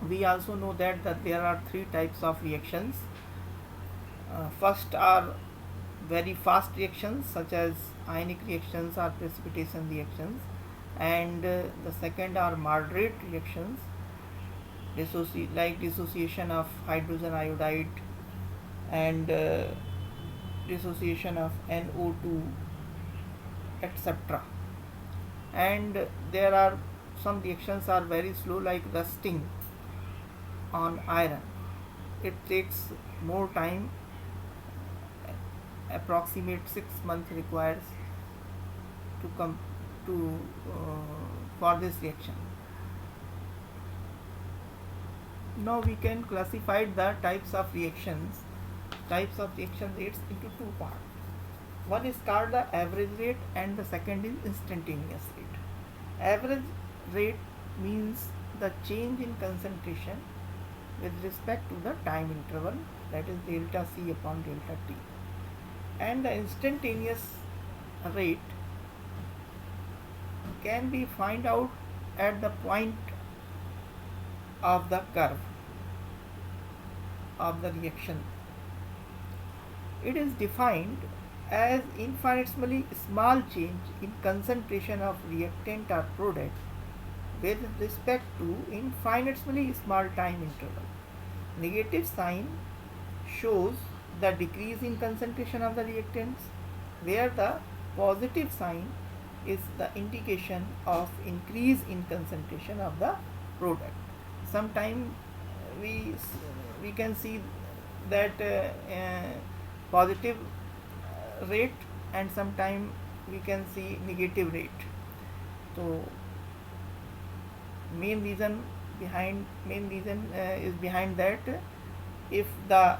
We also know that there are three types of reactions. First are very fast reactions such as ionic reactions or precipitation reactions, and the second are moderate reactions like dissociation of hydrogen iodide and dissociation of NO2, etc. And there are some reactions are very slow like rusting on iron. It takes more time, approximate 6 months requires to come to for this reaction. Now we can classify the types of reaction rates into two parts. One is called the average rate and the second is instantaneous rate. Average rate means the change in concentration with respect to the time interval, that is delta C upon delta T. And the instantaneous rate can be find out at the point of the curve of the reaction. It is defined as infinitesimally small change in concentration of reactant or product with respect to infinitesimally small time interval. Negative sign shows the decrease in concentration of the reactants, where the positive sign is the indication of increase in concentration of the product. Sometimes we can see that positive rate, and sometimes we can see negative rate. So main reason is behind that. If the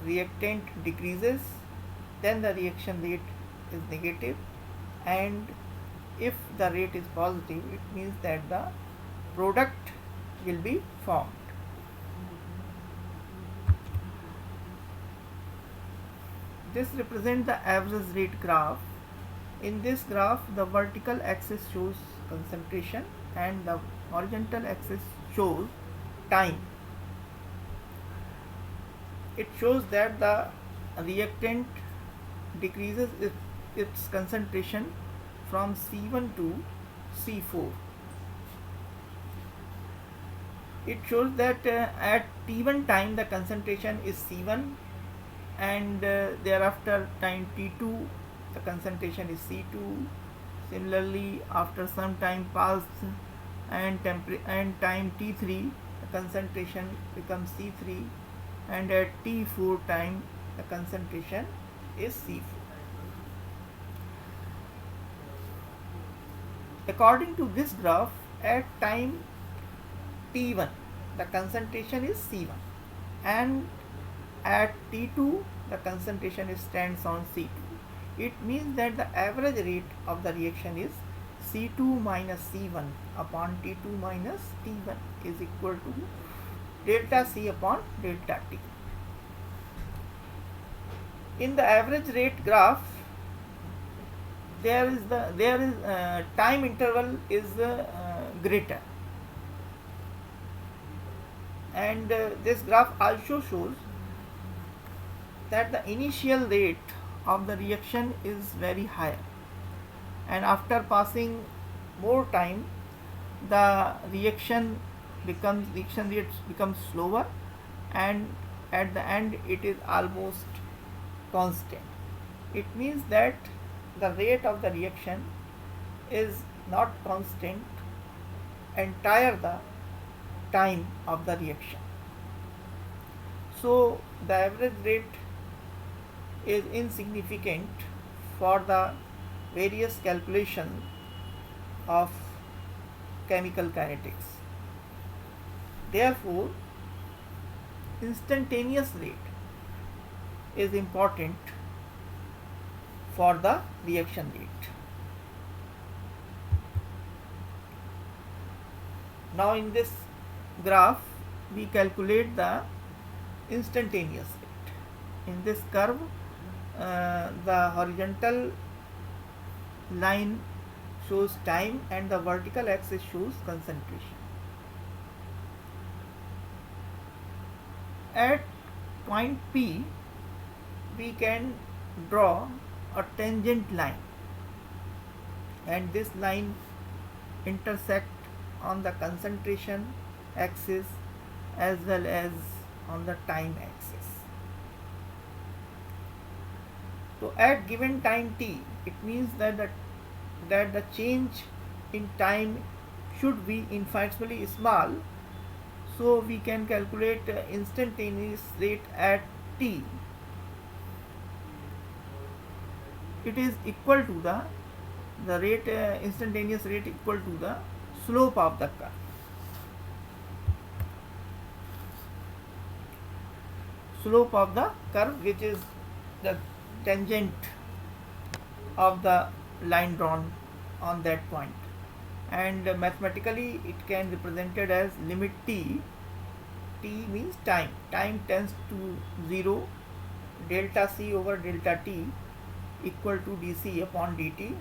reactant decreases, then the reaction rate is negative, and if the rate is positive, it means that the product will be formed. This represents the average rate graph. In this graph, the vertical axis shows concentration and the horizontal axis shows time. It shows that the reactant decreases its concentration from C1 to C4. It shows that at T1 time the concentration is C1, and thereafter time T2 the concentration is C2. Similarly, after some time passed and time T3 the concentration becomes C3, and at T4 time the concentration is C4. According to this graph, at time T1 the concentration is C1, and at T2 the concentration stands on C2. It means that the average rate of the reaction is C2 minus C1 upon T2 minus T1 is equal to delta C upon delta T. In the average rate graph, there is time interval is greater, and this graph also shows that the initial rate of the reaction is very high, and after passing more time the reaction rate becomes slower, and at the end it is almost constant. It means that the rate of the reaction is not constant entire the time of the reaction. So the average rate is insignificant for the various calculations of chemical kinetics. Therefore, instantaneous rate is important for the reaction rate. Now in this graph we calculate the instantaneous rate. In this curve, the horizontal line shows time and the vertical axis shows concentration. at point P we can draw a tangent line, and this line intersect on the concentration axis as well as on the time axis. So at given time t, it means that the change in time should be infinitesimally small, so we can calculate instantaneous rate at t. It is equal to the rate instantaneous rate equal to the slope of the curve. Slope of the curve, which is the tangent of the line drawn on that point, and mathematically it can be represented as limit t. T means time tends to 0, delta c over delta t equal to dc upon dt.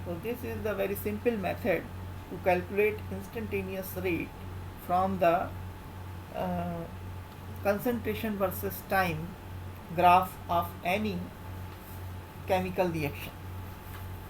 So this is the very simple method to calculate instantaneous rate from the uh, concentration versus time graph of any chemical reaction.